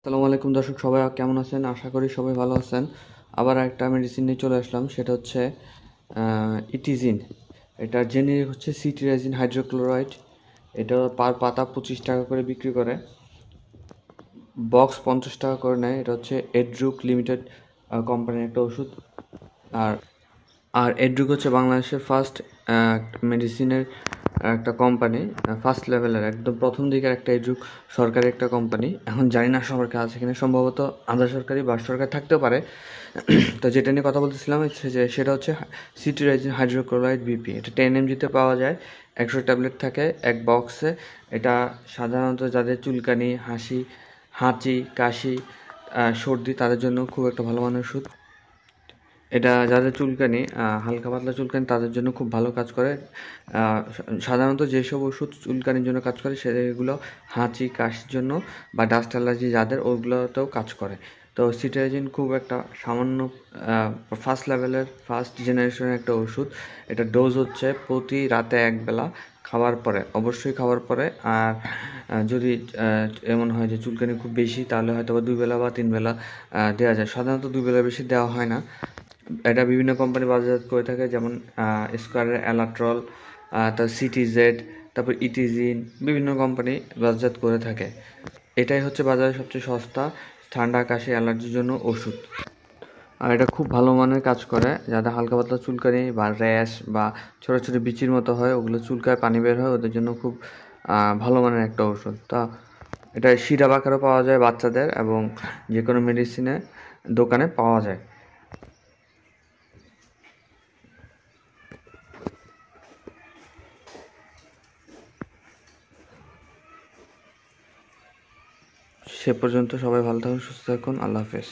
আসসালামু আলাইকুম দর্শক, সবাই কেমন আছেন? আশা করি সবাই ভালো আছেন। আবার একটা মেডিসিন নিয়ে চলে আসলাম, সেটা হচ্ছে ইটিজিন। এটার জেনেরিক হচ্ছে সিটিরাজিন হাইড্রোক্লোরাইড। এটা পার পাতা 25 টাকা করে বিক্রি করে, বক্স 50 টাকা করে নেয়। এটা হচ্ছে এড্রুক লিমিটেড কোম্পানির একটা ওষুধ। আর আর এড্রুক হচ্ছে বাংলাদেশের ফার্স্ট মেডিসিনের একটা কোম্পানি, ফার্স্ট লেভেলের একদম প্রথম দিকের একটা এড্রুক সরকারি একটা কোম্পানি। এখন জানি না সরকার আছে কিনা, সম্ভবত আধা সরকারি বা সরকার থাকতেও পারে। তো যেটা নিয়ে কথা বলতেছিলাম যে সেটা হচ্ছে সিটিরাইজিন হাইড্রোক্লোরাইড বিপি। এটা 10 mg পাওয়া যায়, 100 ট্যাবলেট থাকে এক বক্সে। এটা সাধারণত যাদের চুলকানি, হাঁচি, কাশি, সর্দি, তাদের জন্য খুব একটা ভালো মানের ওষুধ। এটা যাদের চুলকানি, হালকা পাতলা চুলকানি, তাদের জন্য খুব ভালো কাজ করে। সাধারণত যেসব ওষুধ চুলকানির জন্য কাজ করে সেগুলো হাঁচি কাশির জন্য বা ডাস্ট অ্যালার্জি যাদের, ওগুলোতেও কাজ করে। তো সিটারাজিন খুব একটা সামান্য ফার্স্ট লেভেলের ফার্স্ট জেনারেশনের একটা ওষুধ। এটা ডোজ হচ্ছে প্রতি রাতে একবেলা খাওয়ার পরে, অবশ্যই খাওয়ার পরে। আর যদি এমন হয় যে চুলকানি খুব বেশি, তাহলে হয়তো বা 2 বেলা বা 3 বেলা দেওয়া যায়। সাধারণত 2 বেলা বেশি দেওয়া হয় না। এটা বিভিন্ন কোম্পানি বাজারজাত করে থাকে, যেমন স্কোয়ারের অ্যালাট্রল, তার সিটিজেড, তারপর ইটিজিন, বিভিন্ন কোম্পানি বাজারজাত করে থাকে। এটাই হচ্ছে বাজারে সবচেয়ে সস্তা ঠান্ডা কাশি অ্যালার্জির জন্য ওষুধ। আর এটা খুব ভালো মানের কাজ করে যাদের হালকা পাতলা চুলকানি বা র্যাশ বা ছোটো ছোটো বিচির মতো হয়, ওগুলো চুলকায় পানি বের হয়, ওদের জন্য খুব ভালো মানের একটা ওষুধ। তা এটা সিরাপ আকারেও পাওয়া যায় বাচ্চাদের, এবং যে কোনো মেডিসিনের দোকানে পাওয়া যায়। সে পর্যন্ত সবাই ভালো থাকুন, সুস্থ থাকুন। আল্লাহ হাফেজ।